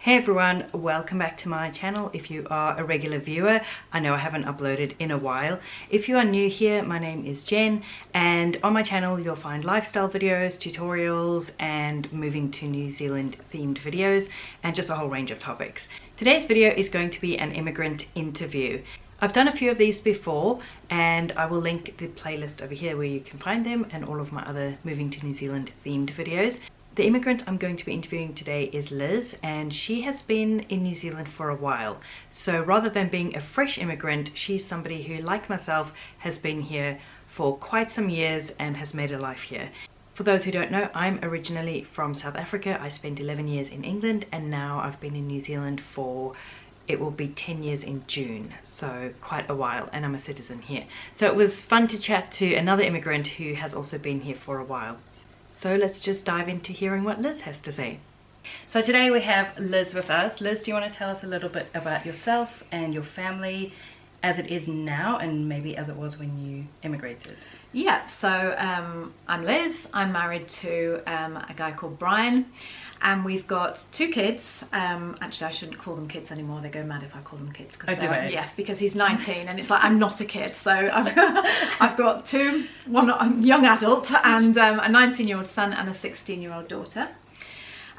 Hey everyone, welcome back to my channel. If you are a regular viewer, I know I haven't uploaded in a while. If you are new here, my name is Jen, and on my channel you'll find lifestyle videos, tutorials, and moving to New Zealand themed videos, and just a whole range of topics. Today's video is going to be an immigrant interview. I've done a few of these before, and I will link the playlist over here where you can find them and all of my other moving to New Zealand themed videos. The immigrant I'm going to be interviewing today is Liz, and she has been in New Zealand for a while. So rather than being a fresh immigrant, she's somebody who, like myself, has been here for quite some years and has made a life here. For those who don't know, I'm originally from South Africa. I spent 11 years in England, and now I've been in New Zealand for, it will be 10 years in June, so quite a while, and I'm a citizen here. So it was fun to chat to another immigrant who has also been here for a while. So let's just dive into hearing what Liz has to say. So today we have Liz with us. Liz, do you want to tell us a little bit about yourself and your family as it is now and maybe as it was when you immigrated? Yeah, so I'm Liz. I'm married to a guy called Brian, and we've got two kids. Actually, I shouldn't call them kids anymore. They go mad if I call them kids. Oh, do they? Yes, because he's 19, and it's like I'm not a kid. So I've got one young adult and a 19-year-old son and a 16-year-old daughter.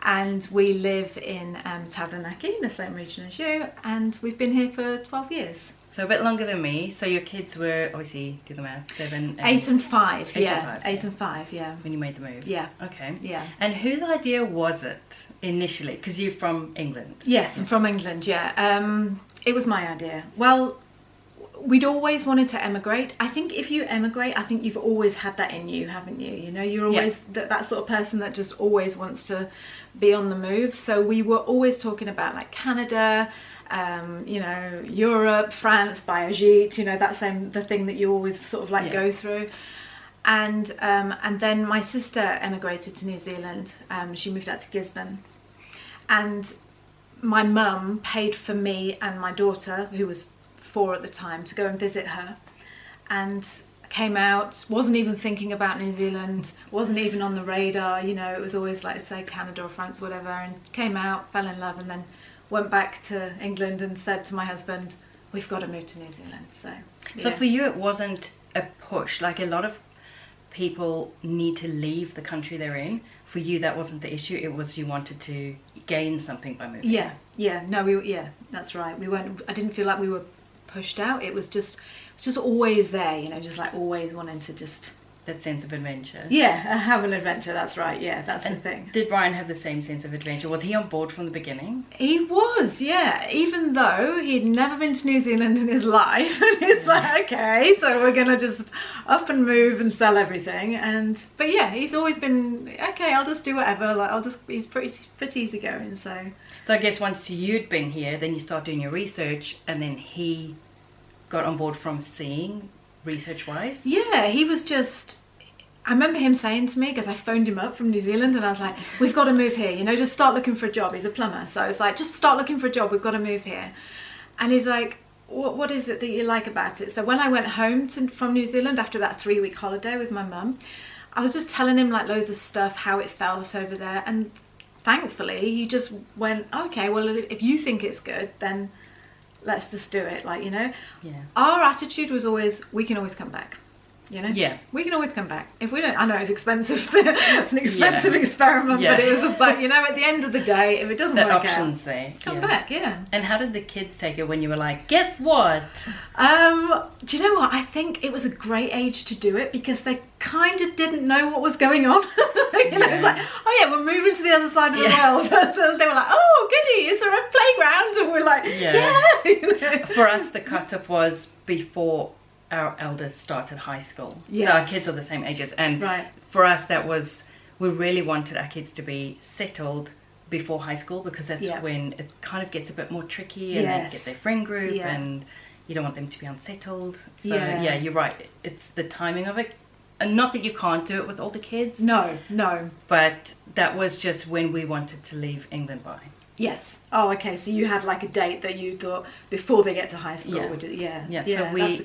And we live in Taranaki, the same region as you, and we've been here for 12 years. So a bit longer than me. So your kids were, obviously, do the math, 8 and 5, yeah. 8 and 5, yeah. When you made the move? Yeah. Okay. Yeah. And whose idea was it initially? Because you're from England. Yes, I'm from England, yeah. It was my idea. Well, we'd always wanted to emigrate. I think if you emigrate, I think you've always had that in you, haven't you? You know, you're always that sort of person that just always wants to be on the move. So we were always talking about like Canada, you know, Europe, France, Powershot, you know, the thing that you always sort of like go through. And then my sister emigrated to New Zealand. She moved out to Gisborne, and my mum paid for me and my daughter, who was 4 at the time, to go and visit her, and came out, wasn't even thinking about New Zealand, wasn't even on the radar, you know, it was always like, say, Canada or France, whatever, and came out, fell in love, and then went back to England and said to my husband, we've got to move to New Zealand. So for you it wasn't a push, like a lot of people need to leave the country they're in. For you that wasn't the issue, it was you wanted to gain something by moving. That's right. I didn't feel like we were pushed out. It was just always there, you know, just like always wanting to just that sense of adventure. Yeah, have an adventure, that's right. Yeah, that's the thing. Did Brian have the same sense of adventure? Was he on board from the beginning? He was, yeah, even though he'd never been to New Zealand in his life. And it's like, okay, so we're gonna just up and move and sell everything. But yeah, he's always been, okay, I'll just do whatever, like he's pretty easygoing. So I guess once you'd been here, then you start doing your research, and then he got on board from seeing research wise. Yeah, he was just, I remember him saying to me, because I phoned him up from New Zealand, and I was like, we've got to move here, you know, just start looking for a job. He's a plumber, so it's like, just start looking for a job, we've got to move here. And he's like, what is it that you like about it? So when I went home from New Zealand after that 3-week holiday with my mum, I was just telling him like loads of stuff, how it felt over there, and thankfully he just went, okay, well, if you think it's good, then let's just do it, like, you know. Yeah. Our attitude was always, we can always come back, you know. Yeah. We can always come back. If we don't, I know it's expensive. It's an expensive experiment, but it was just like, you know, at the end of the day, if it doesn't work out, there. Come back, yeah. And how did the kids take it when you were like, guess what? Do you know what? I think it was a great age to do it because they kind of didn't know what was going on. You know, it's like, oh yeah, we're moving to the other side of the world. They were like, oh goody, is there a playground? And we're like, yeah. You know? For us, the cutoff was before our eldest started high school. Yes. So our kids are the same ages, and for us that was, we really wanted our kids to be settled before high school, because that's when it kind of gets a bit more tricky, and they get their friend group, and you don't want them to be unsettled. So yeah, you're right, it's the timing of it. And not that you can't do it with older kids. No. But that was just when we wanted to leave England by. Yes. Oh, okay. So you had like a date that you thought before they get to high school. Yeah.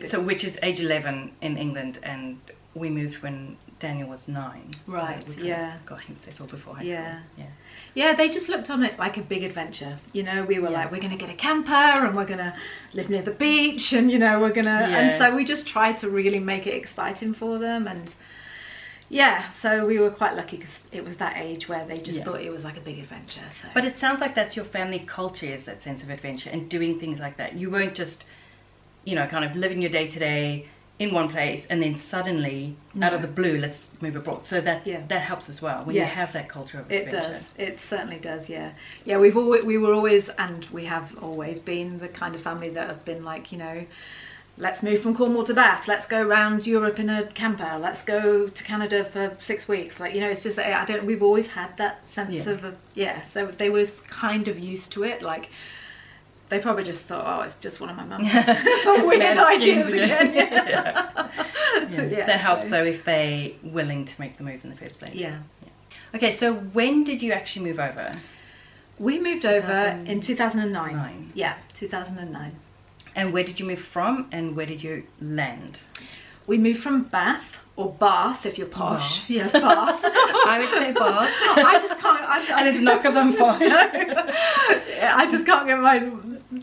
So which is age 11 in England, and we moved when Daniel was 9. Right, so we got him settled before high school. Yeah, they just looked on it like a big adventure. You know, we were like, we're going to get a camper and we're going to live near the beach and, you know, we're going to... And so we just tried to really make it exciting for them. And yeah, so we were quite lucky because it was that age where they just thought it was like a big adventure. So. But it sounds like that's your family culture, is that sense of adventure and doing things like that. You weren't just, you know, kind of living your day-to-day in one place and then suddenly out of the blue let's move abroad, so that that helps as well when you have that culture of adventure. It certainly does. We were always, and we have always been the kind of family that have been like, you know, let's move from Cornwall to Bath, let's go around Europe in a camper, let's go to Canada for 6 weeks, like, you know, it's just we've always had that sense of so they was kind of used to it. Like, they probably just thought, oh, it's just one of my mum's weird ideas again. That helps, though, if they're willing to make the move in the first place. Okay, so when did you actually move over? We moved over in 2009. Yeah, 2009. And where did you move from and where did you land? We moved from Bath, or Bath if you're posh. Bath. Yes, Bath. I would say Bath. I just can't. And it's not because I'm posh. I just can't get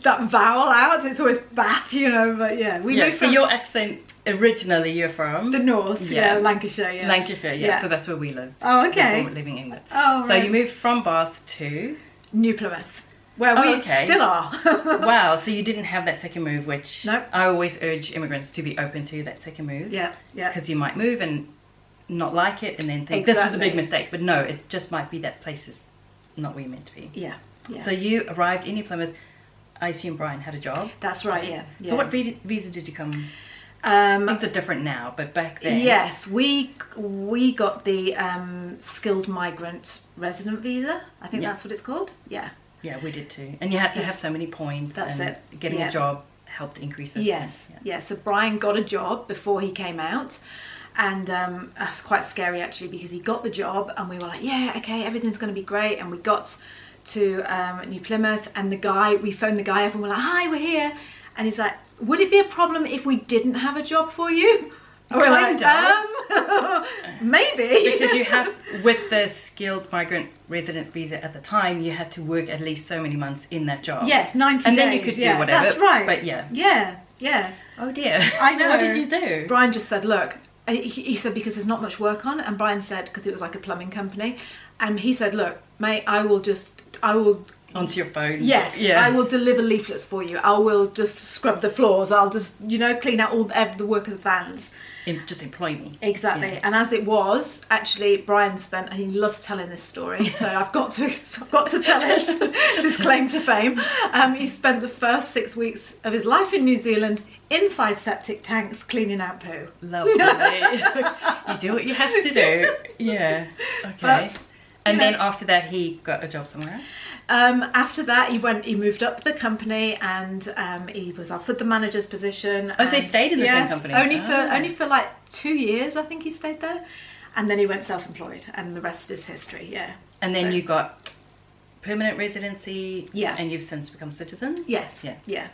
that vowel out. It's always Bath, you know. But we moved from. So your accent originally, you're from the north. Lancashire. Lancashire. So that's where we lived. Oh, okay. Before living in England. Oh, so you moved from Bath to New Plymouth. Where we still are. Wow, so you didn't have that second move, which nope. I always urge immigrants to be open to that second move. Yeah. Because you might move and not like it and then think, this was a big mistake. But no, it just might be that place is not where you're meant to be. Yeah. So you arrived in New Plymouth. I assume Brian had a job. That's right, yeah. So what visa did you come? Things are different now, but back then. Yes, we got the skilled migrant resident visa. I think that's what it's called. Yeah. Yeah, we did too. And you had to have so many points. That's and it. Getting a job helped increase those points. Yes. So Brian got a job before he came out. And it was quite scary actually, because he got the job and we were like, yeah, okay, everything's going to be great. And we got to New Plymouth and we phoned the guy up and we're like, hi, we're here. And he's like, would it be a problem if we didn't have a job for you? We're like, maybe. Because you have, with the skilled migrant resident visa at the time, you had to work at least so many months in that job. Yes, 90 days. And then you could do whatever. That's right. But Yeah. Oh dear. I know. So what did you do? Brian just said, look, he said, because there's not much work on. And Brian said, because it was like a plumbing company. And he said, look, mate, I will onto your phone. Yes, I will deliver leaflets for you. I will just scrub the floors. I'll just, clean out all the workers' vans. Just employ me. Exactly. Yeah. And as it was, actually, Brian spent, and he loves telling this story, so I've got to tell it. It's his claim to fame. He spent the first 6 weeks of his life in New Zealand inside septic tanks cleaning out poo. Lovely. You do what you have to do. Yeah. Okay. And then after that, he got a job somewhere? After that, he moved up the company and he was offered the manager's position. Oh, so he stayed in the same company? Only for like 2 years, I think he stayed there. And then he went self-employed and the rest is history, And then you got permanent residency and you've since become citizen? Yes. Yeah.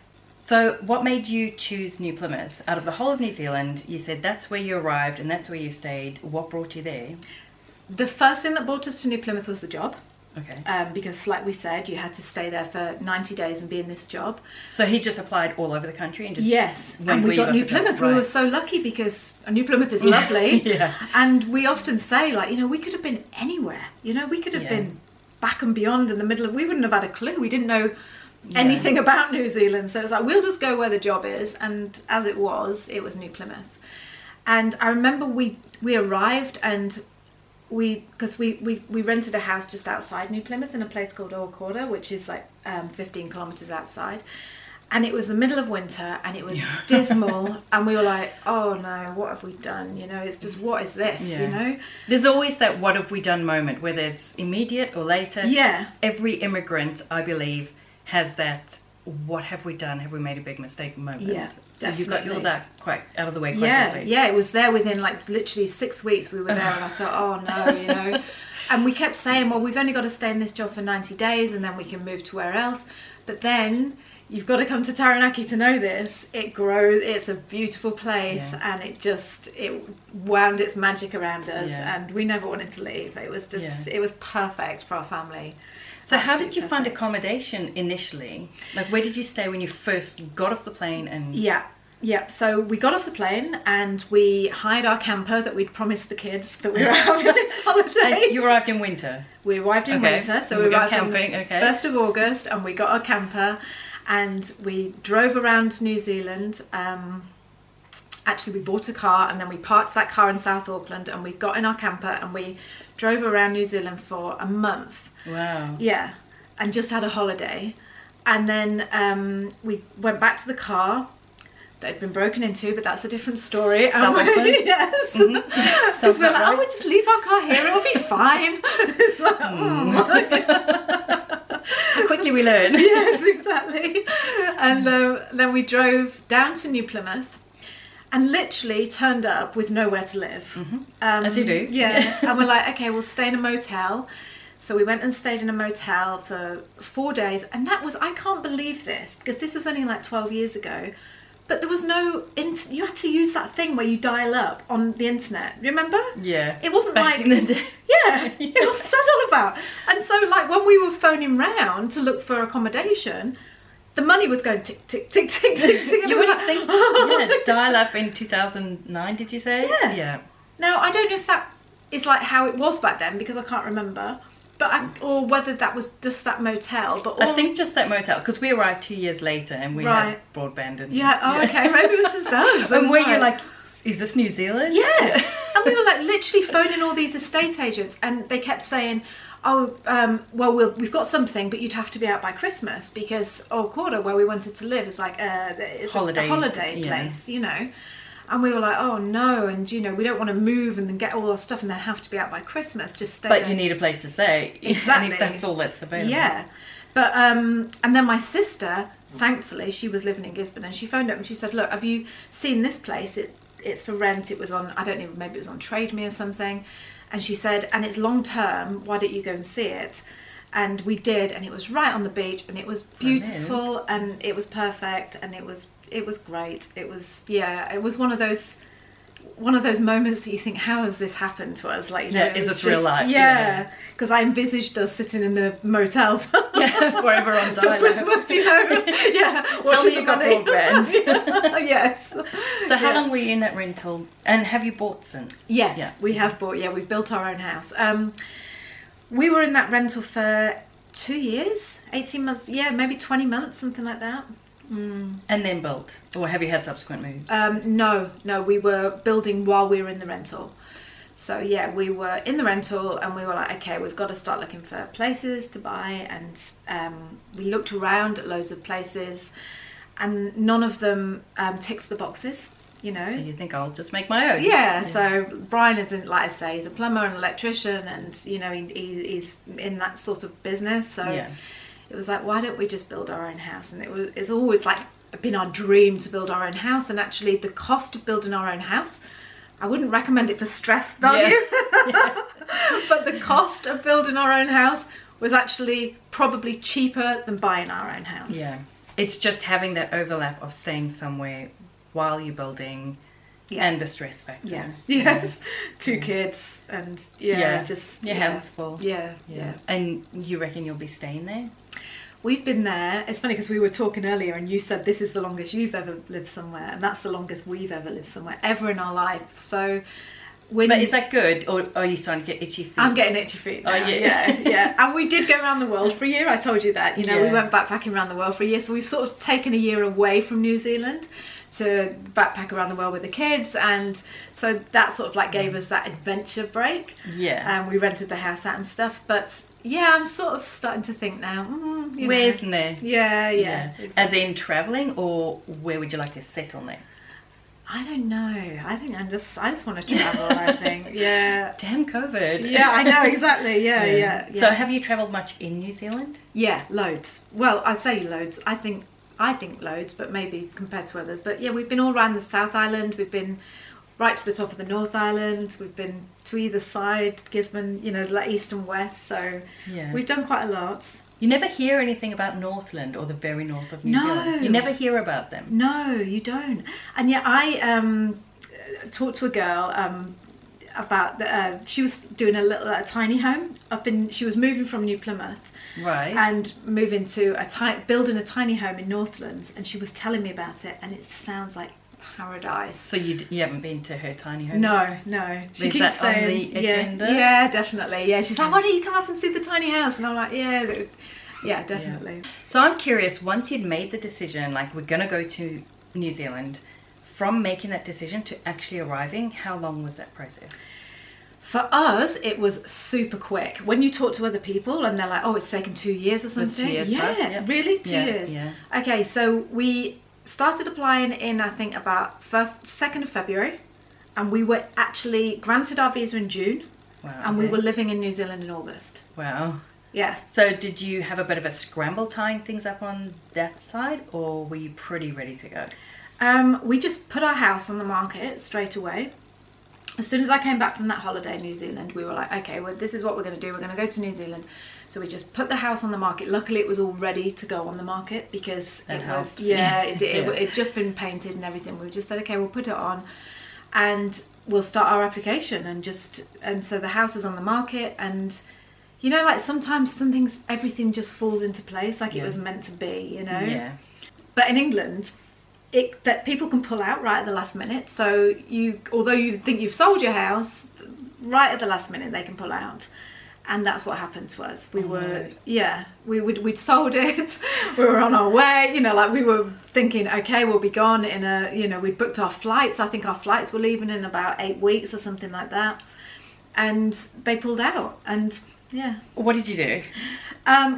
So what made you choose New Plymouth? Out of the whole of New Zealand, you said that's where you arrived and that's where you stayed. What brought you there? The first thing that brought us to New Plymouth was the job. Okay. Because like we said, you had to stay there for 90 days and be in this job. So he just applied all over the country and just... Yes, and we got New Plymouth. Right. We were so lucky because New Plymouth is lovely. And we often say, like, we could have been anywhere. We could have been back and beyond in the middle of... We wouldn't have had a clue. We didn't know anything about New Zealand. So it's like, we'll just go where the job is. And as it was New Plymouth. And I remember we arrived and... because we rented a house just outside New Plymouth in a place called Hawera, which is like 15 kilometers outside, and it was the middle of winter and it was dismal and we were like, oh no, what have we done? It's just, what is this? There's always that what have we done moment, whether it's immediate or later. Every immigrant, I believe, has that what have we done, have we made a big mistake moment. So definitely. You got yours out of the way quite quickly. Yeah, it was there within like literally 6 weeks we were there and I thought, oh no, And we kept saying, well, we've only got to stay in this job for 90 days and then we can move to where else. But then, you've got to come to Taranaki to know this. It grows, it's a beautiful place, and it wound its magic around us, and we never wanted to leave. It was just, it was perfect for our family. So how did you find accommodation initially? Like, where did you stay when you first got off the plane? And So we got off the plane and we hired our camper that we'd promised the kids that we were having this holiday. And you arrived in winter? We arrived in winter, so we arrived camping, on 1st of August, and we got our camper and we drove around New Zealand. Actually, we bought a car and then we parked that car in South Auckland, and we got in our camper and we drove around New Zealand for a month. Wow. Yeah, and just had a holiday. And then we went back to the car that had been broken into, but that's a different story. Yes. Because we're like, we'll just leave our car here, it'll be fine. It's like, How quickly we learn. Yes, exactly. And then we drove down to New Plymouth and literally turned up with nowhere to live. As you do. Yeah. And we're like, okay, we'll stay in a motel. So we went and stayed in a motel for 4 days, and that was, I can't believe this, because this was only like 12 years ago, but there was no, you had to use that thing where you dial up on the internet, remember? Yeah. It wasn't back like, in the day. yeah, what's that all about? And so like when we were phoning round to look for accommodation, the money was going tick, tick, tick, tick, tick, tick. You wouldn't think, dial up in 2009, did you say? Yeah. Yeah. Now, I don't know if that is like how it was back then, because I can't remember. But or whether that was just that motel. But I think just that motel, because we arrived 2 years later and we had broadband. And, okay, maybe it was just us. And were you like, is this New Zealand? Yeah. And we were like literally phoning all these estate agents, and they kept saying, oh, well, we've got something, but you'd have to be out by Christmas, because Quarter, where we wanted to live, is like it's a holiday place, you know. And we were like, oh no, and you know, we don't want to move and then get all our stuff and then have to be out by Christmas. Just stay But there. You need a place to stay. Exactly. And if that's all that's available. Yeah. But and then my sister, thankfully, she was living in Gisborne, and she phoned up and she said, look, have you seen this place? It's for rent. It was on, I don't know, maybe it was on Trade Me or something. And she said, and it's long term, why don't you go and see it? And we did, and it was right on the beach, and it was beautiful, and it was perfect, and it was great. It was, yeah, it was one of those moments that you think, how has this happened to us? Like, you know, is this real life? Yeah, because I envisaged us sitting in the motel forever on dial-up. Christmas, you know. Yeah, tell me you got broadband. Yes. So how long were you in that rental, and have you bought since? Yes, we have bought. Yeah, we've built our own house. We were in that rental for 2 years, 18 months, yeah, maybe 20 months, something like that. And then built, or have you had subsequent moves? No, we were building while we were in the rental. So yeah, we were in the rental and we were like, okay, we've got to start looking for places to buy, and we looked around at loads of places, and none of them ticks the boxes. You know, so you think I'll just make my own. Yeah, so Brian isn't, like I say, he's a plumber and electrician, and you know, he's in that sort of business, so it was like, why don't we just build our own house? And it's always like been our dream to build our own house. And actually the cost of building our own house, I wouldn't recommend it for stress value, but the cost of building our own house was actually probably cheaper than buying our own house. Yeah, it's just having that overlap of staying somewhere while you're building, and the stress factor. Yeah. Yes. 2 kids, and just your hands full. Yeah. And you reckon you'll be staying there? We've been there. It's funny because we were talking earlier and you said this is the longest you've ever lived somewhere, and that's the longest we've ever lived somewhere ever in our life. So but is that good, or are you starting to get itchy feet? I'm getting itchy feet now. Oh, yeah. And we did go around the world for a year. I told you that. You know, we went backpacking around the world for a year. So we've sort of taken a year away from New Zealand to backpack around the world with the kids, and so that sort of like gave us that adventure break. Yeah. And we rented the house out and stuff. But yeah, I'm sort of starting to think now, where's next? Yeah. Exactly. As in travelling, or where would you like to settle next? I don't know. I think I just want to travel. I think. Yeah. Damn COVID. Yeah, I know, exactly. Yeah. So have you travelled much in New Zealand? Yeah, loads. Well, I say loads. I think loads, but maybe compared to others. But yeah, we've been all around the South Island. We've been right to the top of the North Island. We've been to either side, Gisborne, you know, like east and west. So we've done quite a lot. You never hear anything about Northland or the very north of New Zealand. You never hear about them. No, you don't. And yet I talked to a girl about she was doing a tiny home she was moving from New Plymouth. Right. And moving to building a tiny home in Northlands, and she was telling me about it, and it sounds like paradise. So you haven't been to her tiny home? No. She keeps that saying, on the agenda? Yeah, definitely. Yeah, she's like, why don't you come up and see the tiny house? And I'm like, yeah, definitely. Yeah. So I'm curious, once you'd made the decision, like, we're gonna go to New Zealand, from making that decision to actually arriving, how long was that process? For us, it was super quick. When you talk to other people and they're like, oh, it's taken 2 years or something. 2 years. Yeah, really? 2 years? Yeah. Okay, so we started applying in, I think, about 2nd of February. And we were actually granted our visa in June. Wow. And we were living in New Zealand in August. Wow. Yeah. So did you have a bit of a scramble tying things up on that side, or were you pretty ready to go? We just put our house on the market straight away. As soon as I came back from that holiday in New Zealand, we were like, okay, well, this is what we're going to do. We're going to go to New Zealand. So we just put the house on the market. Luckily, it was all ready to go on the market because it'd just been painted and everything. We just said, okay, we'll put it on and we'll start our application. And so the house was on the market, and you know, like sometimes everything just falls into place like it was meant to be, you know? Yeah. But in England, that people can pull out right at the last minute. So although you think you've sold your house, right at the last minute they can pull out. And that's what happened to us. We'd sold it. We were on our way, you know, like we were thinking, okay, we'll be gone we'd booked our flights. I think our flights were leaving in about 8 weeks or something like that. And they pulled out, and yeah. What did you do?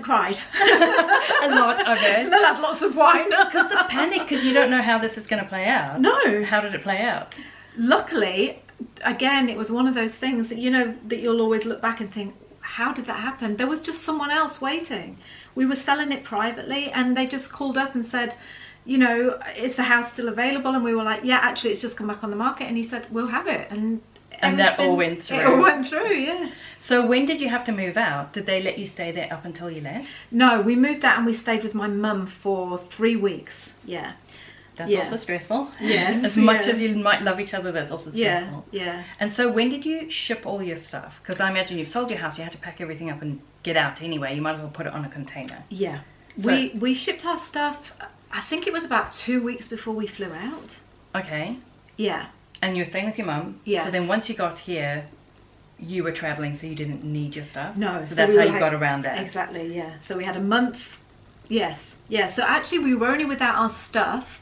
Cried. A lot of it. And then had lots of wine. Because the panic, because you don't know how this is going to play out. No. How did it play out? Luckily, again, it was one of those things that, you know, that you'll always look back and think, how did that happen? There was just someone else waiting. We were selling it privately, and they just called up and said, you know, is the house still available? And we were like, yeah, actually, it's just come back on the market. And he said, we'll have it. And that all went through. It all went through, yeah. So when did you have to move out? Did they let you stay there up until you left? No, we moved out and we stayed with my mum for 3 weeks. Yeah. That's also stressful. Yeah. As much as you might love each other, that's also stressful. Yeah. And so when did you ship all your stuff? Because I imagine you've sold your house, you had to pack everything up and get out anyway. You might as well put it on a container. Yeah. So, we shipped our stuff, I think it was about 2 weeks before we flew out. Okay. Yeah. And you were staying with your mum. Yes. So then once you got here, you were travelling, so you didn't need your stuff. No. So that's how you got around that. Exactly, yeah. So we had a month. Yes. Yeah, so actually we were only without our stuff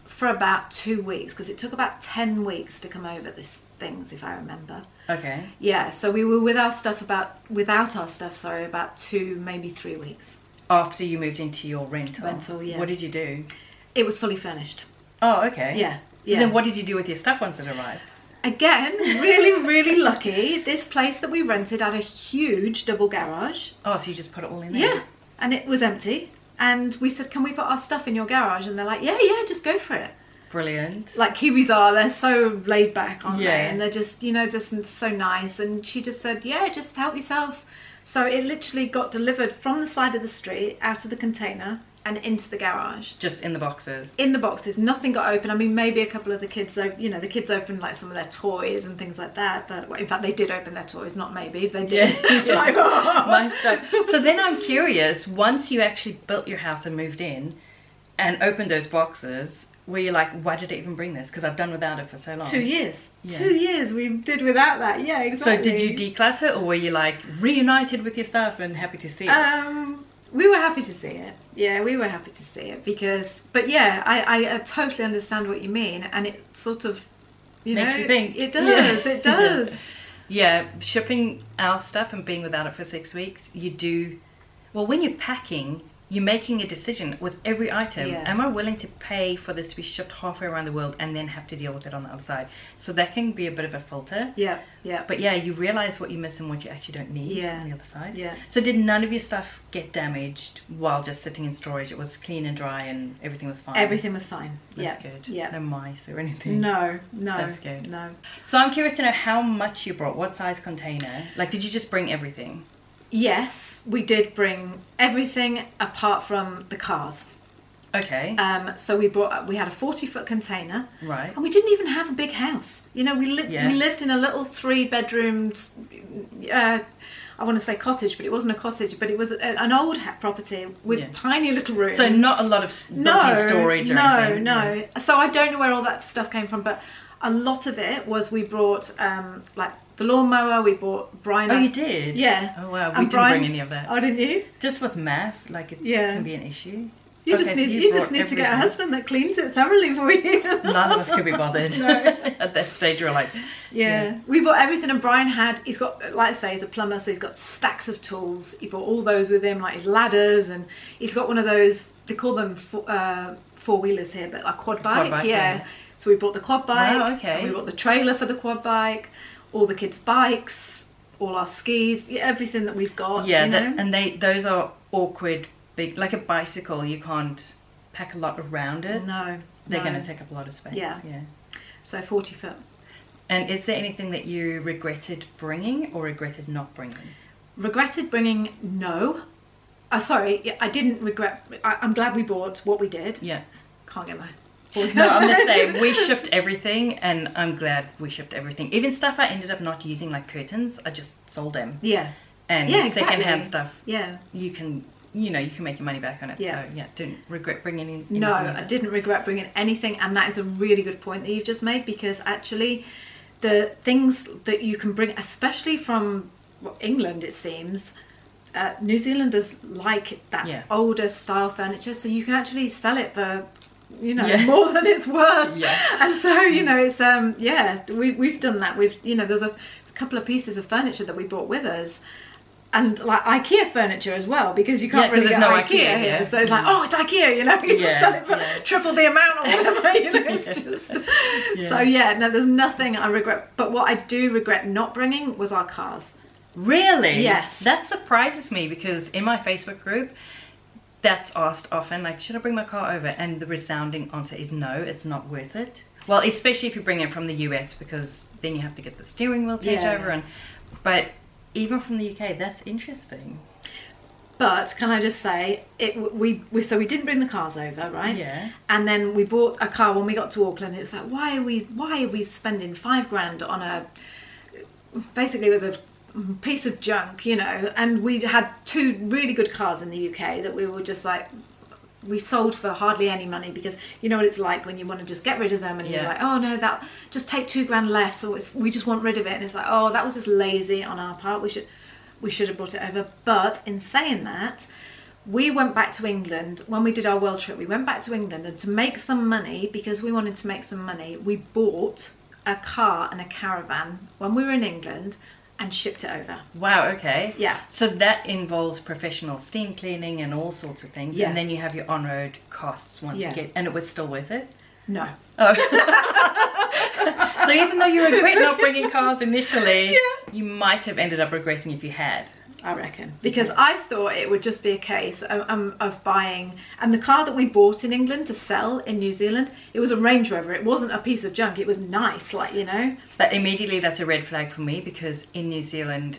for about 2 weeks, because it took about 10 weeks to come over things, if I remember. Okay. Yeah, so we were without our stuff, about 2, maybe 3 weeks. After you moved into your rental? Yeah. What did you do? It was fully furnished. Oh, okay. Yeah. So then what did you do with your stuff once it arrived? Again, really, really lucky. This place that we rented had a huge double garage. Oh, so you just put it all in there? Yeah, and it was empty. And we said, can we put our stuff in your garage? And they're like, yeah, just go for it. Brilliant. Like Kiwis are, they're so laid back, aren't they? Yeah. And they're just, you know, just so nice. And she just said, yeah, just help yourself. So it literally got delivered from the side of the street, out of the container, and into the garage. Just in the boxes? In the boxes. Nothing got open. I mean, maybe a couple of the kids, the kids opened like some of their toys and things like that. But in fact, they did open their toys, not maybe. They did. Yeah. Like, oh. My stuff. So then I'm curious, once you actually built your house and moved in and opened those boxes, were you like, why did I even bring this? Because I've done without it for so long. 2 years. Yeah. 2 years we did without that. Yeah, exactly. So did you declutter, or were you like reunited with your stuff and happy to see it? We were happy to see it. Yeah, we were happy to see it but yeah, I totally understand what you mean, and it sort of, makes you think. It does, it does. Yeah, shipping our stuff and being without it for 6 weeks, you do, well, when you're packing, you're making a decision with every item. Yeah. Am I willing to pay for this to be shipped halfway around the world and then have to deal with it on the other side? So that can be a bit of a filter. Yeah. But yeah, you realize what you miss and what you actually don't need on the other side. Yeah. So did none of your stuff get damaged while just sitting in storage? It was clean and dry and everything was fine? Everything was fine. That's good. Yeah. No mice or anything? No. That's good. No. So I'm curious to know how much you brought. What size container? Like, did you just bring everything? Yes, we did bring everything apart from the cars. Okay. So we had a 40-foot container. Right. And we didn't even have a big house. You know, we lived in a little 3-bedroomed, I want to say cottage, but it wasn't a cottage, but it was an old property with tiny little rooms. So not a lot of built-in storage or anything. No. Yeah. So I don't know where all that stuff came from, but a lot of it was we brought like the lawnmower. We bought Brian. Oh, you did? Yeah. Oh wow, we didn't bring any of that. Oh, didn't you? Just with math, like it can be an issue. You just need to get a husband that cleans it thoroughly for you. None of us could be bothered. No. At that stage, we're like, we bought everything, and Brian he's got, like I say, he's a plumber, so he's got stacks of tools. He brought all those with him, like his ladders, and he's got one of those, they call them four-wheelers here, but like quad bike. Yeah. So we brought the quad bike. Wow, okay. And we brought the trailer for the quad bike, all the kids' bikes, all our skis, everything that we've got. Yeah, you know? and those are awkward. Big, like a bicycle, you can't pack a lot around it. No, they're going to take up a lot of space. Yeah. So 40 foot. And is there anything that you regretted bringing or regretted not bringing? Regretted bringing, no. Sorry, I didn't regret. I'm glad we bought what we did. Yeah. Can't get my. No, I'm the same. We shipped everything, and I'm glad we shipped everything. Even stuff I ended up not using, like curtains, I just sold them. Yeah. And secondhand stuff. Yeah. You can make your money back on it. Yeah. So didn't regret bringing anything. No, I didn't regret bringing anything, and that is a really good point that you've just made, because actually the things that you can bring, especially from England, it seems, New Zealanders like that older style furniture, so you can actually sell it for more than it's worth. And so it's we've done that. There's a couple of pieces of furniture that we brought with us. And like IKEA furniture as well, because you can't really get IKEA here. So it's like, oh, it's IKEA, you can sell it for triple the amount or whatever, it's just... So no, there's nothing I regret. But what I do regret not bringing was our cars. Really? Yes. That surprises me, because in my Facebook group, that's asked often, like, should I bring my car over? And the resounding answer is no, it's not worth it. Well, especially if you bring it from the US, because then you have to get the steering wheel changed over. But even from the UK, that's interesting. But can I just say, we didn't bring the cars over, right? Yeah. And then we bought a car when we got to Auckland. It was like, why are we spending $5,000 on basically it was a piece of junk, and we had 2 really good cars in the UK that we were just like, we sold for hardly any money, because you know what it's like when you want to just get rid of them, and you're like, oh no, that just take $2,000 less, or we just want rid of it, and it's like, oh, that was just lazy on our part. We should have brought it over. But in saying that, we went back to England when we did our world trip. We went back to England, and to make some money, because we wanted to make some money, we bought a car and a caravan when we were in England and shipped it over. Wow, okay. Yeah. So that involves professional steam cleaning and all sorts of things. Yeah. And then you have your on-road costs once you get... And it was still worth it? No. Oh. So even though you regret not bringing cars initially, you might have ended up regretting if you had. I reckon. Because I thought it would just be a case of buying... And the car that we bought in England to sell in New Zealand, it was a Range Rover. It wasn't a piece of junk. It was nice, But immediately that's a red flag for me, because in New Zealand,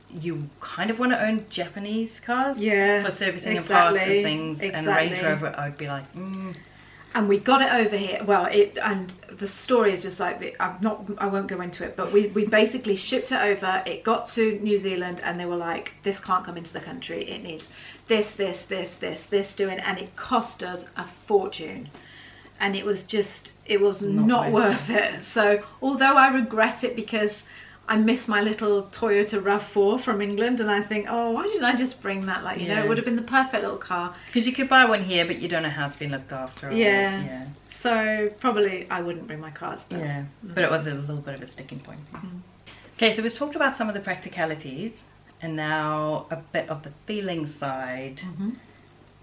you kind of want to own Japanese cars for servicing and parts and things. And Range Rover, I would be like, And we got it over here. Well, and the story is just like, I won't go into it, but we basically shipped it over. It got to New Zealand, and they were like, this can't come into the country. It needs this doing, and it cost us a fortune. And it was not worth it. So although I regret it, because I miss my little Toyota RAV4 from England, and I think, oh, why didn't I just bring that? It would have been the perfect little car. Because you could buy one here, but you don't know how it's been looked after. Yeah. So probably I wouldn't bring my cars. But, but it was a little bit of a sticking point. Okay, so we've talked about some of the practicalities, and now a bit of the feeling side.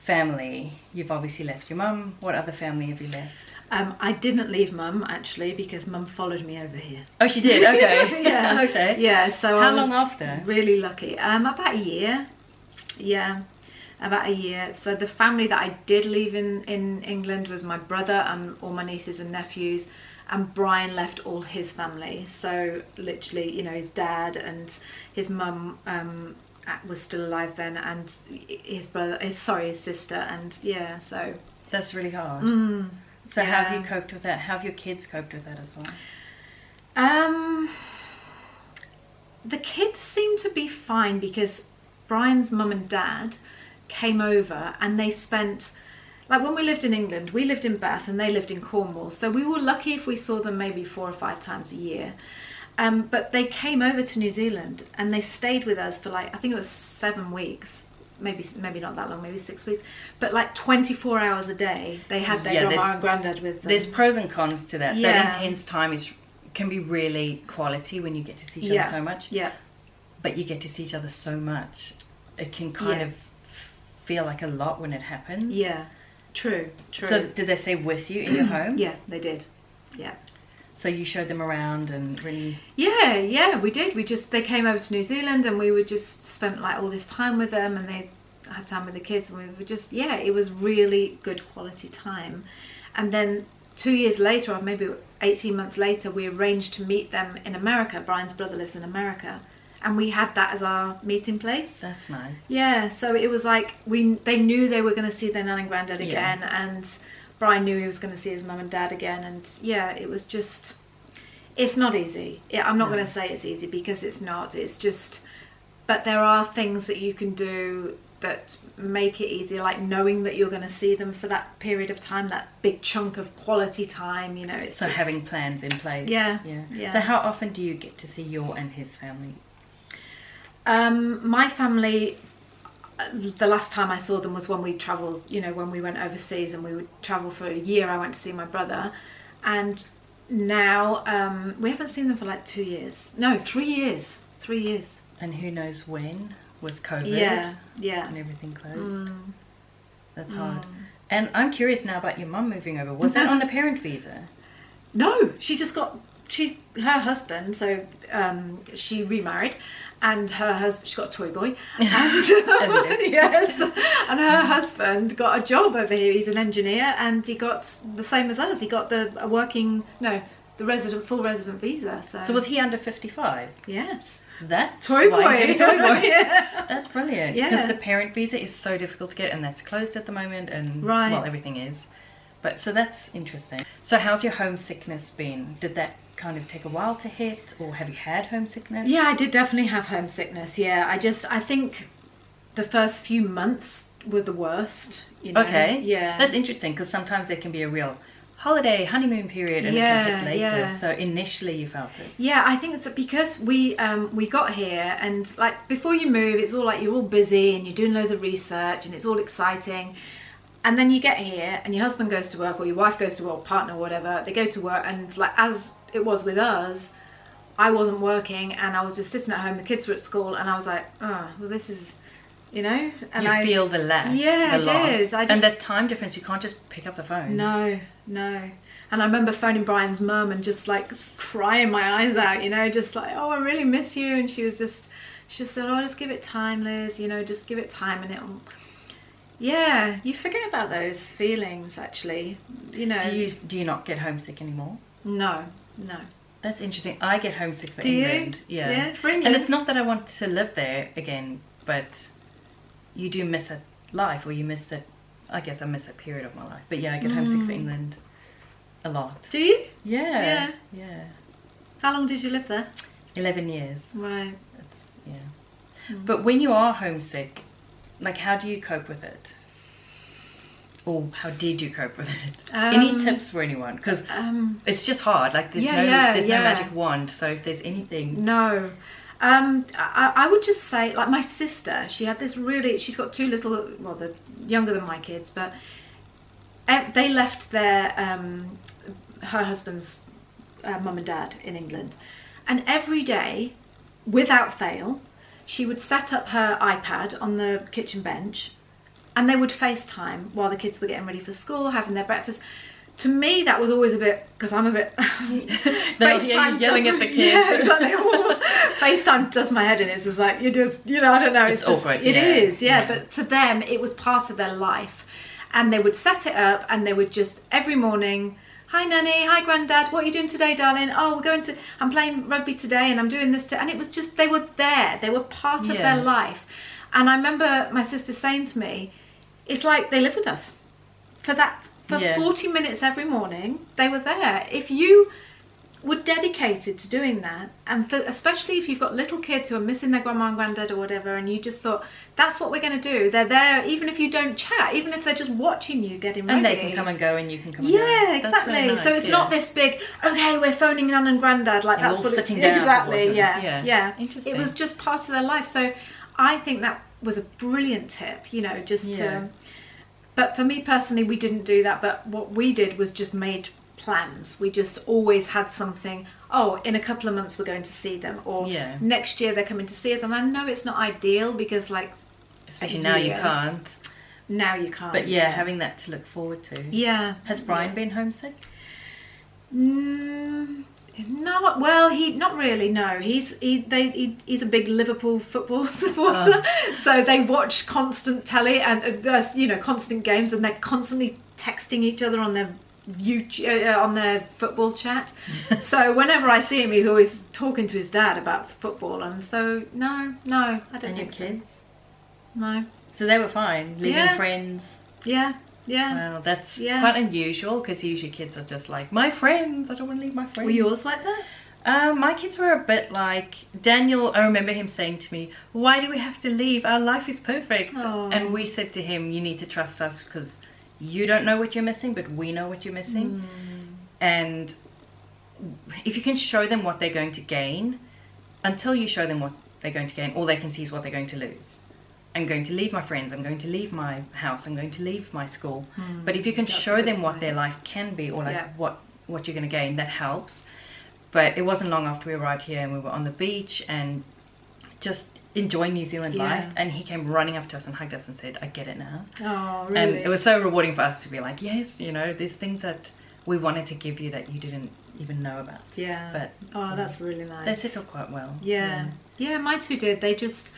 Family. You've obviously left your mum. What other family have you left? I didn't leave Mum, actually, because Mum followed me over here. Oh, she did? Okay. Yeah. Okay. Yeah, so How long after? Really lucky. About a year. Yeah, about a year. So the family that I did leave in England was my brother and all my nieces and nephews, and Brian left all his family. So literally, his dad and his mum was still alive then, and his sister, and yeah, so that's really hard. So yeah. how have you coped with that? How have your kids coped with that as well? The kids seem to be fine, because Brian's mum and dad came over, and they spent, like, when we lived in England, we lived in Bath and they lived in Cornwall, so we were lucky if we saw them maybe 4 or 5 times a year. But they came over to New Zealand and they stayed with us for, like, I think it was 7 weeks, maybe not that long, maybe 6 weeks, but like 24 hours a day they had their grandma and granddad with them. There's pros and cons to that. Yeah. That intense time can be really quality when you get to see each other so much. Yeah. But you get to see each other so much, it can kind of feel like a lot when it happens. Yeah. True. So did they stay with you in your home? Yeah, they did. Yeah. So you showed them around and really... Yeah, we did. They came over to New Zealand, and we would just spent like all this time with them, and they had time with the kids, and we were just, it was really good quality time. And then 2 years later, or maybe 18 months later, we arranged to meet them in America. Brian's brother lives in America, and we had that as our meeting place. That's nice. Yeah, so it was like they knew they were going to see their nan and granddad again, and Brian knew he was going to see his mum and dad again, and it was just, it's not easy. I'm not going to say it's easy, because it's not. It's just, but there are things that you can do that make it easier, like knowing that you're going to see them for that period of time, that big chunk of quality time, It's so just, having plans in place. Yeah. So how often do you get to see your and his family? My family, the last time I saw them was when we travelled, when we went overseas, and we would travel for a year. I went to see my brother, and now we haven't seen them for like 2 years. No, 3 years. 3 years. And who knows when, with COVID and everything closed. That's hard. And I'm curious now about your mum moving over. Was that on a parent visa? No, she just got, her husband, so she remarried, and her husband, she got a toy boy, and As you do. yes, and her husband got a job over here. He's an engineer, and he got the same as us. He got the full resident visa. So was he under 55? Yes. That's toy boy. Yeah. That's brilliant. Yeah. Because the parent visa is so difficult to get, and that's closed at the moment, and well, everything is. But so that's interesting. So how's your homesickness been? Did that kind of take a while to hit, or have you had homesickness? Yeah, I did definitely have homesickness. Yeah, I think the first few months were the worst. Okay. Yeah. That's interesting, because sometimes there can be a real holiday, honeymoon period, and it can hit later. Yeah. So initially you felt it. Yeah, I think it's because we got here, and like before you move, it's all like you're all busy and you're doing loads of research and it's all exciting. And then you get here and your husband goes to work, or your wife goes to work, or partner, or whatever, they go to work, and like as it was with us, I wasn't working and I was just sitting at home, the kids were at school, and I was like, oh, well, this is, and you feel the lack. Yeah, the I did. And that time difference, you can't just pick up the phone. No. And I remember phoning Brian's mum and just like crying my eyes out, just like, oh, I really miss you. And she just said, oh, just give it time, Liz, just give it time, and it'll, you forget about those feelings, actually, Do you not get homesick anymore? No. That's interesting. I get homesick for Do England. you? Yeah, for England. And it's not that I want to live there again, but you do miss a life, or you miss that. I guess I miss a period of my life. But yeah, I get homesick for England a lot. Do you? Yeah. How long did you live there? 11 years. Right. But when you are homesick, like, how do you cope with it? Or how did you cope with it? Any tips for anyone? Because it's just hard. Like, there's no magic wand. So if there's anything... No. I would just say, like, my sister, she had this she's got 2 little, well, they're younger than my kids, but they left their, her husband's mum and dad in England. And every day, without fail, she would set up her iPad on the kitchen bench, and they would FaceTime while the kids were getting ready for school, having their breakfast. To me, that was always a bit, because I'm a bit... FaceTime yelling at the kids. Yeah, exactly. FaceTime does my head in. It's just like, you just, I don't know. It's just, awkward. It is, yeah. But to them, it was part of their life. And they would set it up, and they would just, every morning, hi Nanny, hi Granddad, what are you doing today, darling? Oh, I'm playing rugby today and I'm doing this and it was just, they were there, they were part of their life. And I remember my sister saying to me, it's like they live with us. For 40 minutes every morning, they were there. If you were dedicated to doing that, and especially if you've got little kids who are missing their grandma and granddad or whatever, and you just thought, that's what we're going to do. They're there, even if you don't chat, even if they're just watching you getting ready. And they can come and go and you can come and go. Yeah, exactly. Really nice, so it's not this big, okay, we're phoning Nan and Granddad, like that's what sitting down. Exactly, yeah. Interesting. It was just part of their life. So I think that was a brilliant tip, you know, just to... But for me personally, we didn't do that. But what we did was just made plans. We just always had something. Oh, in a couple of months we're going to see them, or next year they're coming to see us. And I know it's not ideal because, like, especially now you can't. Now you can't. But yeah, having that to look forward to. Yeah. Has Brian been homesick? No, well, not really. No, he's a big Liverpool football supporter, so they watch constant telly and constant games, and they're constantly texting each other on their on their football chat. So whenever I see him, he's always talking to his dad about football, and so no, I don't think. And your kids? No. So they were fine, leaving friends. Yeah. Wow, that's quite unusual, because usually kids are just like, my friends, I don't want to leave my friends. Were yours like that? My kids were a bit like Daniel. I remember him saying to me, why do we have to leave? Our life is perfect. Oh. And we said to him, you need to trust us, because you don't know what you're missing, but we know what you're missing. And if you can show them what they're going to gain, until you show them what they're going to gain, all they can see is what they're going to lose. I'm going to leave my friends, I'm going to leave my house, I'm going to leave my school. But if you can show them what their life can be, or like what you're going to gain, that helps. But it wasn't long after we arrived here and we were on the beach and just enjoying New Zealand life, and he came running up to us and hugged us and said, I get it now. Oh, really? And it was so rewarding for us to be like, yes, you know, there's things that we wanted to give you that you didn't even know about. But that's really nice. They settled quite well. Yeah, my two did. They just,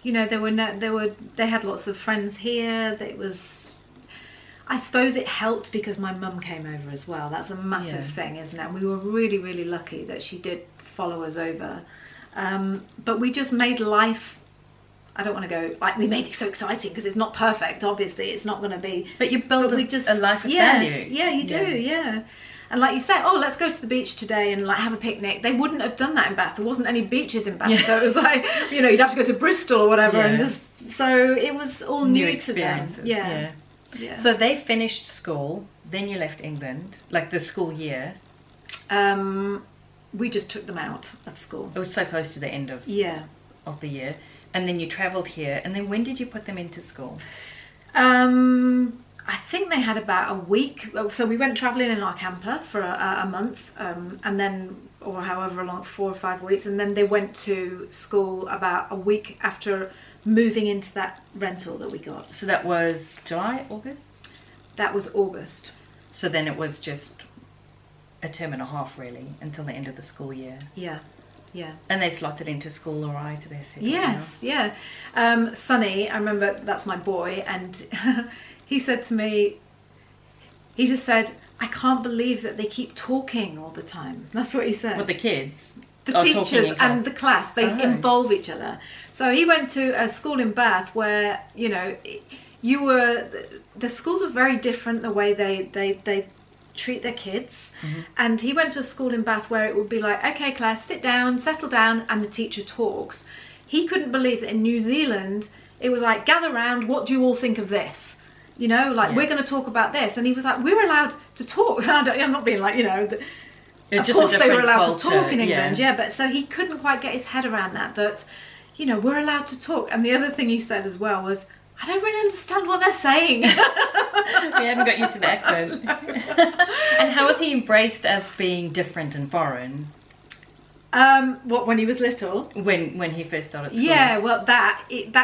you know, they had lots of friends here. I suppose it helped because my mum came over as well. That's a massive thing, isn't it? We were really, really lucky that she did follow us over. But we just made life, I don't want to go, like, we made it so exciting because it's not perfect, obviously. It's not going to be... But you build a life of value. Yeah, you do. And like you say, oh, let's go to the beach today and like have a picnic. They wouldn't have done that in Bath. There wasn't any beaches in Bath. So it was like, you know, you'd have to go to Bristol or whatever and just... So it was all new to them. Yeah. So they finished school, then you left England, like the school year. We just took them out of school. It was so close to the end of the year. And then you travelled here. And then when did you put them into school? I think they had about a week. So we went travelling in our camper for a month, and then, or however long, 4 or 5 weeks. And then they went to school about a week after moving into that rental that we got. So that was July, August? That was August. So then it was just a term and a half really until the end of the school year. Yeah. And they slotted into school all right? They settled Sonny, I remember, that's my boy, and he said to me, he just said, I can't believe that they keep talking all the time. That's what he said. With the kids? The teachers and the class, they involve each other. So he went to a school in Bath where, you know, the schools are very different the way they treat their kids. And he went to a school in Bath where it would be like, okay class, sit down, settle down, and the teacher talks. He couldn't believe that in New Zealand it was like, gather round, what do you all think of this? You know, like, we're going to talk about this. And he was like, we're allowed to talk. I'm not being like, you know, of course they were allowed to talk in England, but so he couldn't quite get his head around that, you know, we're allowed to talk. And the other thing he said as well was, I don't really understand what they're saying. We haven't got used to the accent. And how was he embraced as being different and foreign? What, when he was little? When he first started school? Yeah, well, that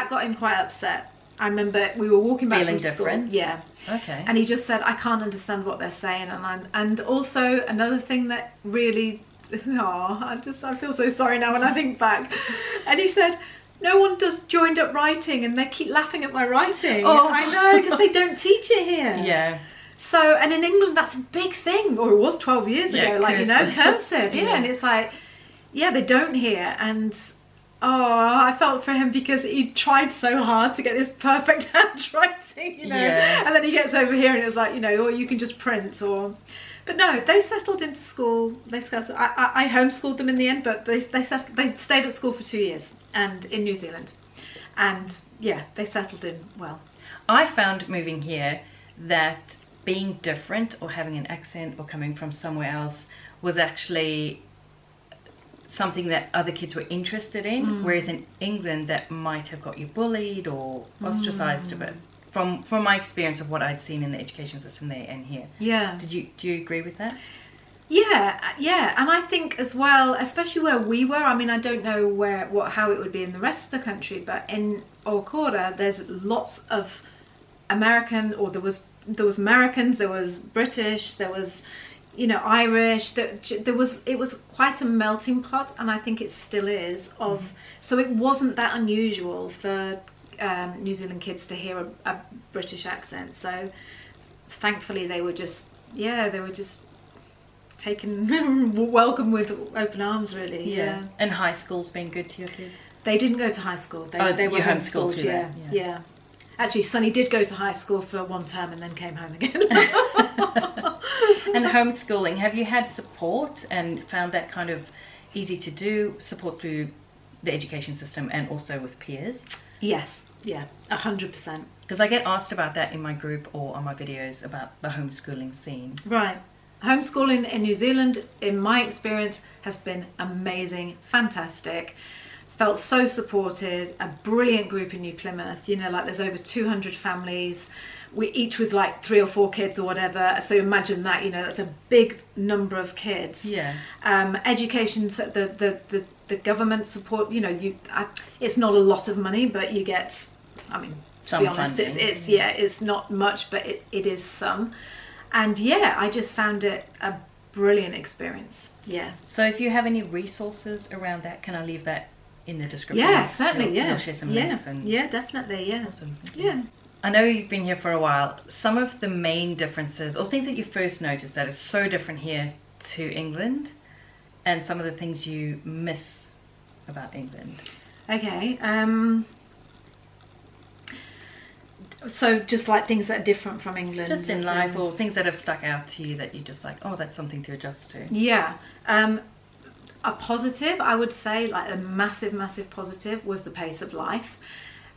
got him quite upset. I remember we were walking back from different? School. Yeah. Okay. And he just said, I can't understand what they're saying. And also another thing that really, I feel so sorry now when I think back. And he said, no one does joined up writing and they keep laughing at my writing. Oh, I know, because they don't teach it here. Yeah. So, and in England, that's a big thing, or it was 12 years ago, like, you know, cursive, yeah, and it's like, yeah, they don't here, and I felt for him because he tried so hard to get this perfect handwriting, you know, and then he gets over here and it's like, you know, or you can just print, or, but no, they settled into school. I homeschooled them in the end, but they stayed at school for 2 years, and in New Zealand, and yeah, they settled in well. I found moving here that being different or having an accent or coming from somewhere else was actually something that other kids were interested in, whereas in England that might have got you bullied or ostracized a bit. From my experience of what I'd seen in the education system there and here. Yeah. Do you agree with that? Yeah, and I think as well, especially where we were, I mean, I don't know how it would be in the rest of the country, but in Hawera there's lots of American, or there was Americans, there was British, there was, you know, Irish, it was quite a melting pot, and I think it still is, of so it wasn't that unusual for New Zealand kids to hear a British accent. So thankfully they were just taken welcome with open arms, really. Yeah. And high school's been good to your kids? They didn't go to high school. They were homeschooled. Yeah. Actually, Sonny did go to high school for 1 term and then came home again. And homeschooling, have you had support and found that kind of easy to do, support through the education system and also with peers? Yes, yeah, 100%. Because I get asked about that in my group or on my videos about the homeschooling scene. Right. Homeschooling in New Zealand, in my experience, has been amazing, fantastic. Felt so supported, a brilliant group in New Plymouth, you know, like there's over 200 families, we each with like 3 or 4 kids or whatever, so imagine that, you know, that's a big number of kids. Yeah. Education, so the government support, you know, it's not a lot of money, but you get, I mean, to be honest, it's not much, but it is some. And yeah, I just found it a brilliant experience. Yeah. So if you have any resources around that, can I leave that in the description? Yeah, certainly. You'll share some links. Yeah, definitely. Yeah. Awesome. Yeah. I know you've been here for a while. Some of the main differences or things that you first noticed that is so different here to England, and some of the things you miss about England. Okay. So just like things that are different from England. Just in life, or things that have stuck out to you that you just like, oh, that's something to adjust to. Yeah. A positive, I would say, like a massive positive, was the pace of life.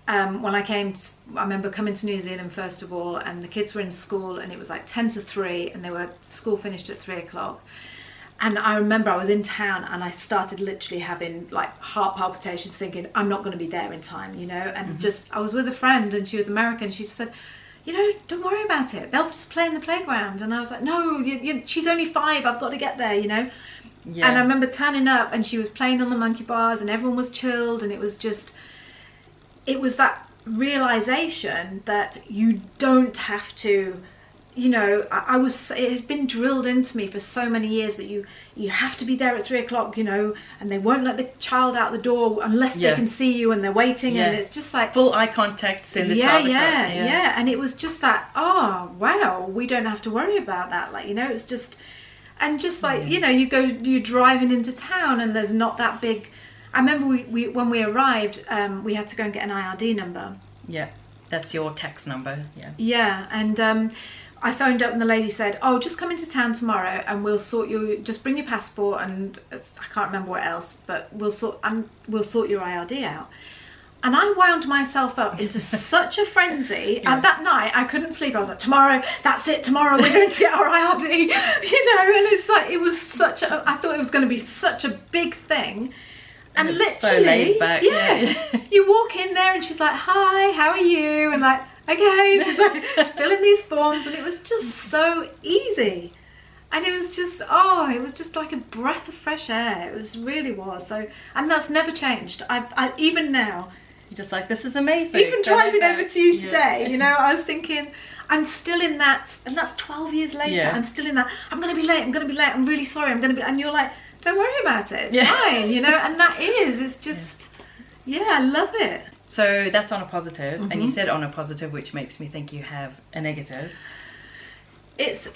When I remember coming to New Zealand first of all, and the kids were in school, and it was like 10 to 3, and school finished at 3 o'clock. And I remember I was in town, and I started literally having like heart palpitations, thinking I'm not going to be there in time, you know. And I was with a friend, and she was American. She just said, you know, don't worry about it. They'll just play in the playground. And I was like, no, she's only 5. I've got to get there, you know. Yeah. And I remember turning up, and she was playing on the monkey bars, and everyone was chilled, and it was that realization that you don't have to, you know, it had been drilled into me for so many years that you have to be there at 3 o'clock, you know, and they won't let the child out the door unless they can see you, and they're waiting, and it's just like full eye contact, send the child across. Yeah, and it was just that, oh wow, we don't have to worry about that, like, you know, it's just, and just like, you know, you're driving into town, and there's not that big. I remember when we arrived, we had to go and get an IRD number. Yeah, that's your tax number. Yeah, and I phoned up, and the lady said, oh, just come into town tomorrow and we'll sort just bring your passport, and I can't remember what else, but we'll sort your IRD out. And I wound myself up into such a frenzy. And that night I couldn't sleep. I was like, tomorrow, that's it, tomorrow we're going to get our IRD, you know. And it's like, it was I thought it was going to be such a big thing. And literally, so laid back, you walk in there, and she's like, hi, how are you? And like, okay, she's like filling these forms, and it was just so easy. And it was just like a breath of fresh air. It really was. So, and that's never changed. I even now, you're just like, this is amazing. Even driving over to you today, you know, I was thinking, I'm still in that, and that's 12 years later, I'm still in that, I'm going to be late, I'm really sorry, and you're like, don't worry about it, it's fine, you know. And it's just, I love it. So that's on a positive, and you said on a positive, which makes me think you have a negative. it's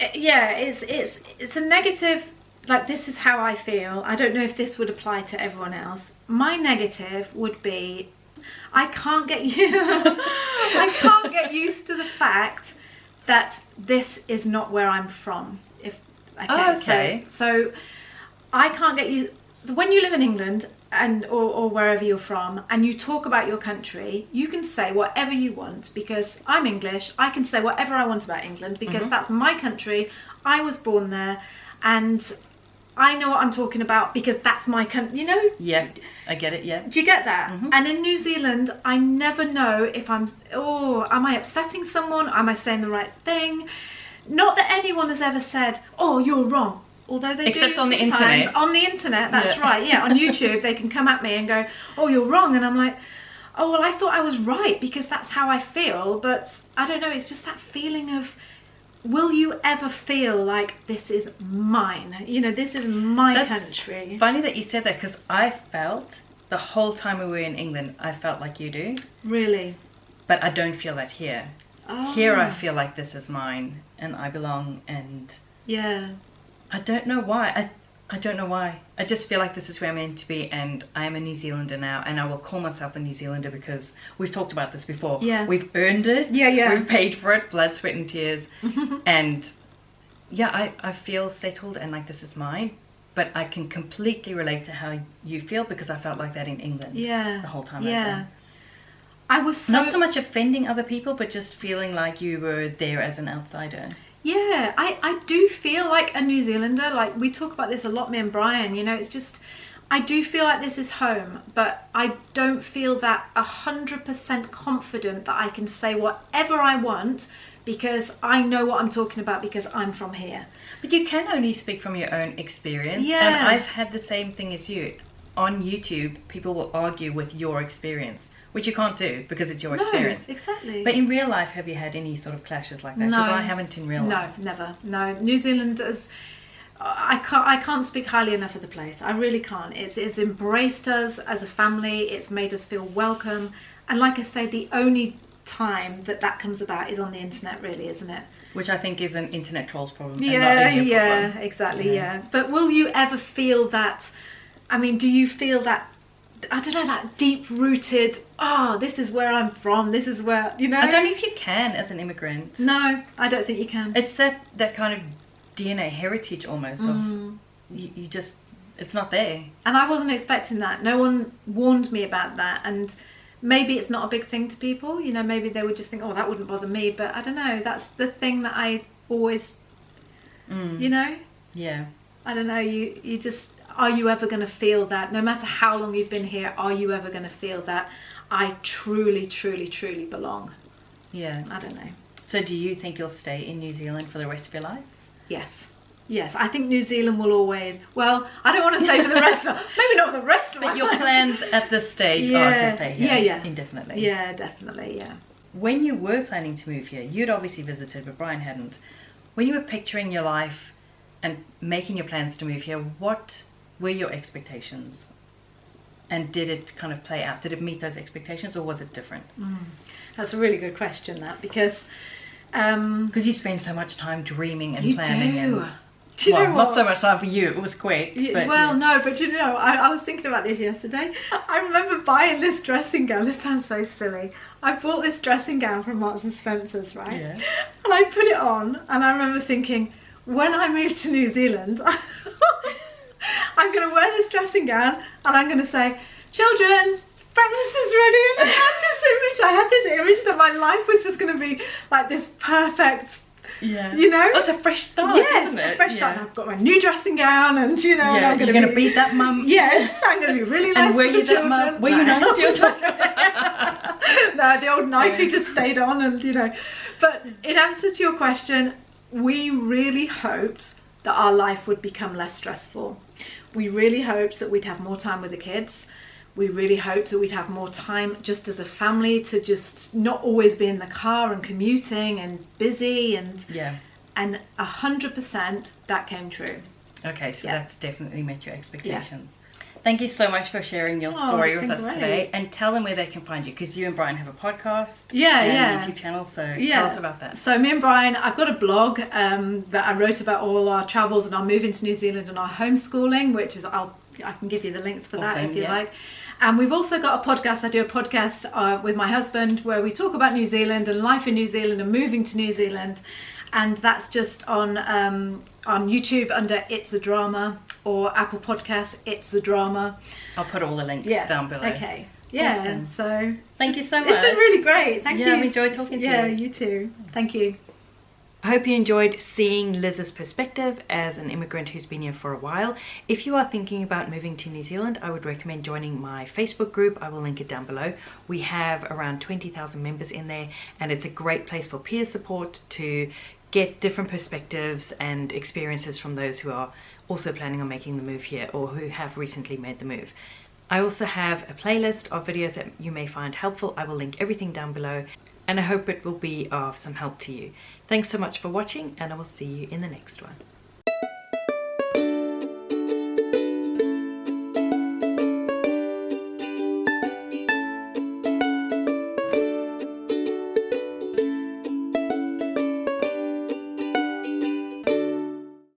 a negative. Like, this is how I feel. I don't know if this would apply to everyone else. My negative would be, I can't get used to the fact that this is not where I'm from. So I can't get used. So when you live in England or wherever you're from, and you talk about your country, you can say whatever you want, because I'm English. I can say whatever I want about England because that's my country. I was born there, and I know what I'm talking about because that's my country, you know? Yeah, I get it, yeah. Do you get that? And in New Zealand, I never know if am I upsetting someone? Am I saying the right thing? Not that anyone has ever said, oh, you're wrong. Although they Except do on the sometimes. internet. On the internet, that's right, yeah. On YouTube, they can come at me and go, oh, you're wrong. And I'm like, oh, well, I thought I was right because that's how I feel. But I don't know, it's just that feeling of, will you ever feel like this is mine? You know, this is my country. Funny that you said that, because I felt the whole time we were in England, I felt like you do. Really? But I don't feel that here. Oh. Here I feel like this is mine and I belong, and yeah. I don't know why. I don't know why. I just feel like this is where I'm meant to be, and I am a New Zealander now, and I will call myself a New Zealander because we've talked about this before. Yeah. We've earned it. Yeah. We've paid for it, blood, sweat and tears. And yeah, I feel settled and like this is mine, but I can completely relate to how you feel because I felt like that in England. Yeah. The whole time. Yeah. I was not so much offending other people, but just feeling like you were there as an outsider. Yeah, I do feel like a New Zealander. Like, we talk about this a lot, me and Brian, you know, it's just, I do feel like this is home, but I don't feel that 100% confident that I can say whatever I want because I know what I'm talking about because I'm from here. But you can only speak from your own experience. Yeah. And I've had the same thing as you. On YouTube, people will argue with your experience, which you can't do because it's your experience. Exactly. But in real life, have you had any sort of clashes like that? Because I haven't in real life. No, never. No, New Zealanders, I can't speak highly enough of the place. I really can't. It's embraced us as a family. It's made us feel welcome. And like I say, the only time that comes about is on the internet, really, isn't it? Which I think is an internet trolls problem. Yeah, and not your problem. Exactly, yeah. But will you ever feel that? I mean, do you feel that? I don't know, that deep-rooted, this is where I'm from, this is where, you know? I don't know if you can as an immigrant. No, I don't think you can. It's that kind of DNA heritage almost of, you just, it's not there. And I wasn't expecting that. No one warned me about that. And maybe it's not a big thing to people, you know, maybe they would just think, oh, that wouldn't bother me. But I don't know, that's the thing that I always, you know? Yeah. I don't know, you just... Are you ever going to feel that, no matter how long you've been here, are you ever going to feel that I truly, truly, truly belong? Yeah. I don't know. So do you think you'll stay in New Zealand for the rest of your life? Yes. Yes, I think New Zealand will always, well, I don't want to say for the rest of, maybe not for the rest of my life. But your plans at this stage are to stay here indefinitely. Yeah, definitely, yeah. When you were planning to move here, you'd obviously visited, but Brian hadn't. When you were picturing your life and making your plans to move here, what were your expectations, and did it kind of play out? Did it meet those expectations, or was it different? That's a really good question, that, because you spend so much time dreaming and planning. Do you know what? Not so much time for you, it was quick. But, no, but you know, I was thinking about this yesterday. I remember buying this dressing gown. This sounds so silly. I bought this dressing gown from Marks and Spencer's, right? Yeah. And I put it on, and I remember thinking, when I move to New Zealand, I'm going to wear this dressing gown and I'm going to say, children, breakfast is ready. And I had this image that my life was just going to be like this perfect, you know? That's a fresh start, isn't it? A fresh start. And I've got my new dressing gown and, you know, and I'm you're going to beat that mum. Yes, I'm going to be really nice and were to the you children. That mum? Were you nice to your children? No, the old nightie just stayed on and, you know. But in answer to your question, we really hoped that our life would become less stressful. We really hoped that we'd have more time with the kids. We really hoped that we'd have more time just as a family to just not always be in the car and commuting and busy and 100% that came true. Okay, so that's definitely met your expectations. Thank you so much for sharing your story with us great. today, and tell them where they can find you, because you and Brian have a podcast and YouTube channel, so tell us about that. So me and Brian, I've got a blog that I wrote about all our travels and our move into New Zealand and our homeschooling, which is I can give you the links for that if you like. And we've also got a podcast. I do a podcast with my husband where we talk about New Zealand and life in New Zealand and moving to New Zealand, and that's just on YouTube under It's a Drama, or Apple Podcasts It's a Drama. I'll put all the links down below. Okay. Yeah. Awesome. So thank you so much. It's been really great. Thank you. Yeah, I enjoyed talking to you. Yeah, you too. Thank you. I hope you enjoyed seeing Liz's perspective as an immigrant who's been here for a while. If you are thinking about moving to New Zealand, I would recommend joining my Facebook group. I will link it down below. We have around 20,000 members in there, and it's a great place for peer support to get different perspectives and experiences from those who are also planning on making the move here or who have recently made the move. I also have a playlist of videos that you may find helpful. I will link everything down below, and I hope it will be of some help to you. Thanks so much for watching, and I will see you in the next one.